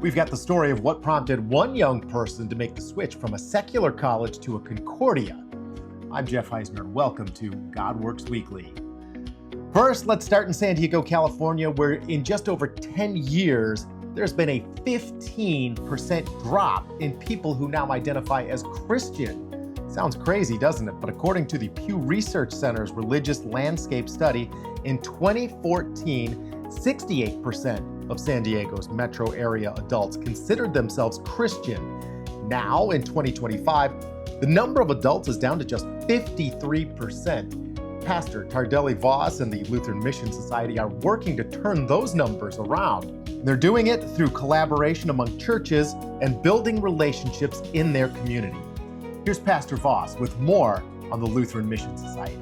We've got the story of what prompted one young person to make the switch from a secular college to a Concordia. I'm Jeff Eisner. Welcome to God Works Weekly. First, let's start in San Diego, California, where in just over 10 years, there's been a 15% drop in people who now identify as Christian. Sounds crazy, doesn't it? But according to the Pew Research Center's Religious Landscape Study, in 2014, 68% of San Diego's metro area adults considered themselves Christian. Now, in 2025, the number of adults is down to just 53%. Pastor Tardelli Voss and the Lutheran Mission Society are working to turn those numbers around. They're doing it through collaboration among churches and building relationships in their community. Here's Pastor Voss with more on the Lutheran Mission Society.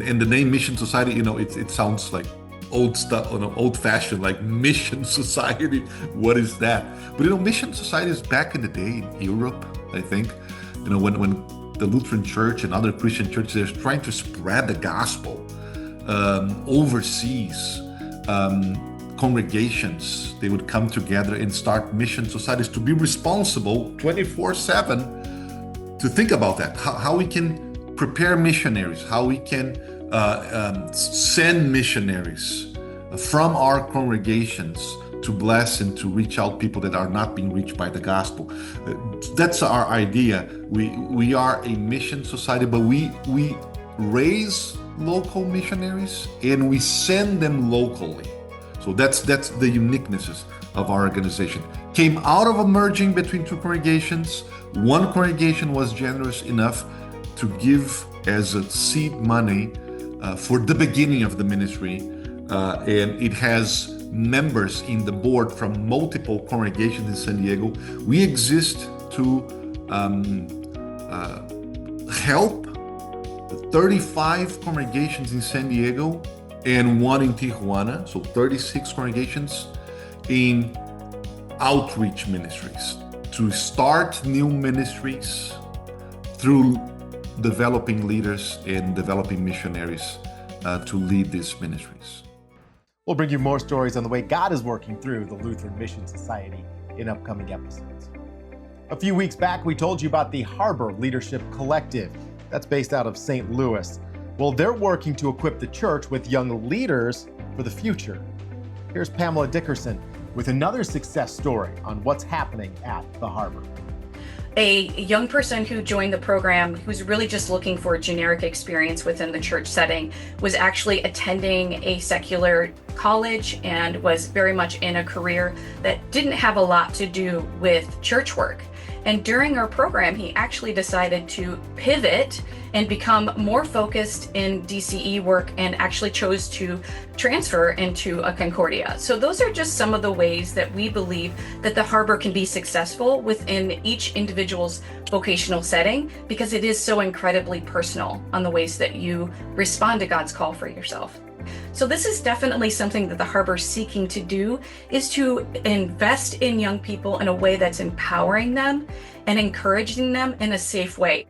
And the name Mission Society, it sounds like old stuff, old-fashioned, like Mission Society. What is that? But Mission Society is back in the day in Europe, I think. When the Lutheran Church and other Christian churches are trying to spread the gospel overseas. Congregations, they would come together and start mission societies to be responsible 24/7 to think about that, how we can prepare missionaries, how we can send missionaries from our congregations to bless and to reach out people that are not being reached by the gospel. That's our idea. We are a mission society, but we raise local missionaries and we send them locally. So that's the uniquenesses of our organization. Came out of a merging between two congregations. One congregation was generous enough to give as a seed money for the beginning of the ministry, and it has members in the board from multiple congregations in San Diego. We exist to help 35 congregations in San Diego and one in Tijuana, so 36 congregations in outreach ministries, to start new ministries through developing leaders and developing missionaries to lead these ministries. We'll bring you more stories on the way God is working through the Lutheran Mission Society in upcoming episodes. A few weeks back, we told you about the Harbor Leadership Collective. That's based out of St. Louis. Well, they're working to equip the church with young leaders for the future. Here's Pamela Dickerson with another success story on what's happening at the Harbor. A young person who joined the program, who's really just looking for a generic experience within the church setting, was actually attending a secular college and was very much in a career that didn't have a lot to do with church work. And during our program, he actually decided to pivot and become more focused in DCE work and actually chose to transfer into a Concordia. So those are just some of the ways that we believe that the Harbor can be successful within each individual's vocational setting, because it is so incredibly personal on the ways that you respond to God's call for yourself. So this is definitely something that the Harbor is seeking to do, is to invest in young people in a way that's empowering them and encouraging them in a safe way.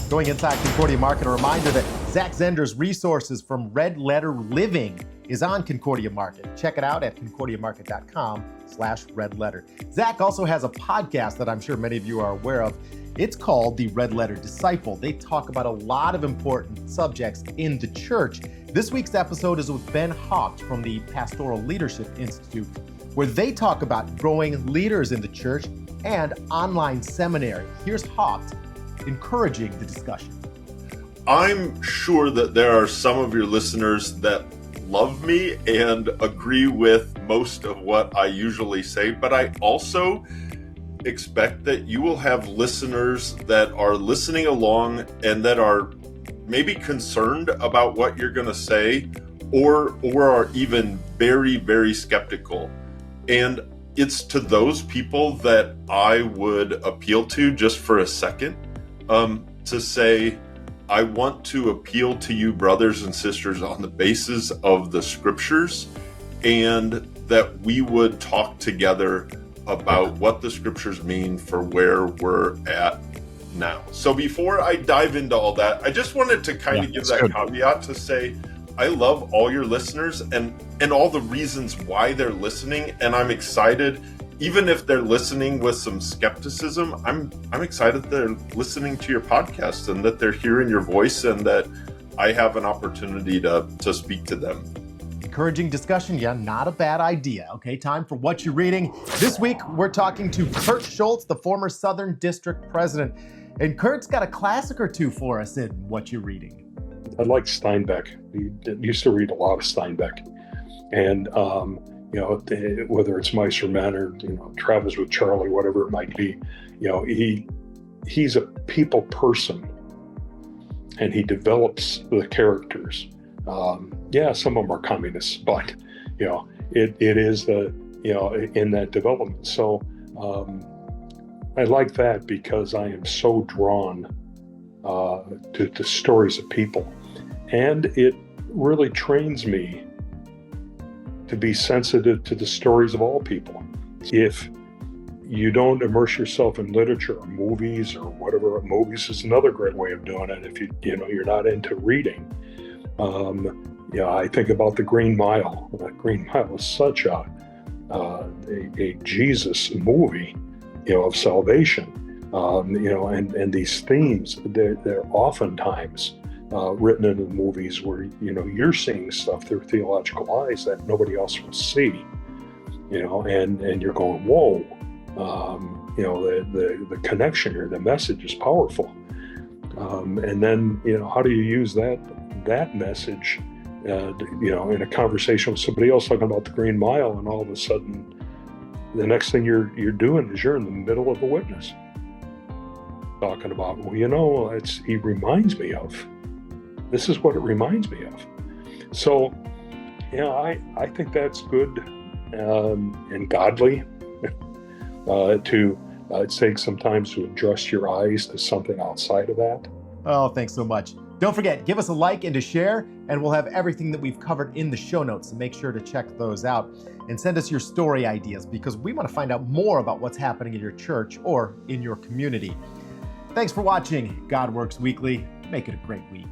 Going inside Concordia Market, a reminder that Zach Zender's resources from Red Letter Living is on Concordia Market. Check it out at concordiamarket.com/red letter. Zach also has a podcast that I'm sure many of you are aware of. It's called the Red Letter Disciple. They talk about a lot of important subjects in the church. This week's episode is with Ben Haupt from the Pastoral Leadership Institute, where they talk about growing leaders in the church and online seminary. Here's Haupt encouraging the discussion. I'm sure that there are some of your listeners that love me and agree with most of what I usually say, but I also expect that you will have listeners that are listening along and that are maybe concerned about what you're going to say, or are even very, very skeptical. And it's to those people that I would appeal to just for a second, to say, I want to appeal to you, brothers and sisters, on the basis of the scriptures, and that we would talk together about what the scriptures mean for where we're at now. So before I dive into all that, I just wanted to kind of give that caveat to say, I love all your listeners and all the reasons why they're listening. And I'm excited, even if they're listening with some skepticism, I'm excited they're listening to your podcast and that they're hearing your voice and that I have an opportunity to speak to them. Encouraging discussion, yeah, not a bad idea. Okay, time for What You're Reading. This week, we're talking to Kurt Schultz, the former Southern District President. And Kurt's got a classic or two for us in What You're Reading. I like Steinbeck. I used to read a lot of Steinbeck. And, whether it's Mice or Men or, Travels with Charlie, whatever it might be, he's a people person and he develops the characters. Some of them are communists, but, it is in that development. So I like that because I am so drawn to the stories of people. And it really trains me to be sensitive to the stories of all people. If you don't immerse yourself in literature or movies or whatever, movies is another great way of doing it. If you're not into reading, I think about The Green Mile. The Green Mile is such a Jesus movie, of salvation, and these themes. They're oftentimes written into the movies where you're seeing stuff through theological eyes that nobody else will see, and you're going, whoa, the connection here, the message is powerful, and then how do you use that message, in a conversation with somebody else talking about the Green Mile, and all of a sudden, the next thing you're doing is you're in the middle of a witness talking about, he reminds me of. This is what it reminds me of. So, I think that's good and godly to take some time to adjust your eyes to something outside of that. Oh, thanks so much. Don't forget, give us a like and a share, and we'll have everything that we've covered in the show notes, so make sure to check those out. And send us your story ideas, because we want to find out more about what's happening in your church or in your community. Thanks for watching God Works Weekly. Make it a great week.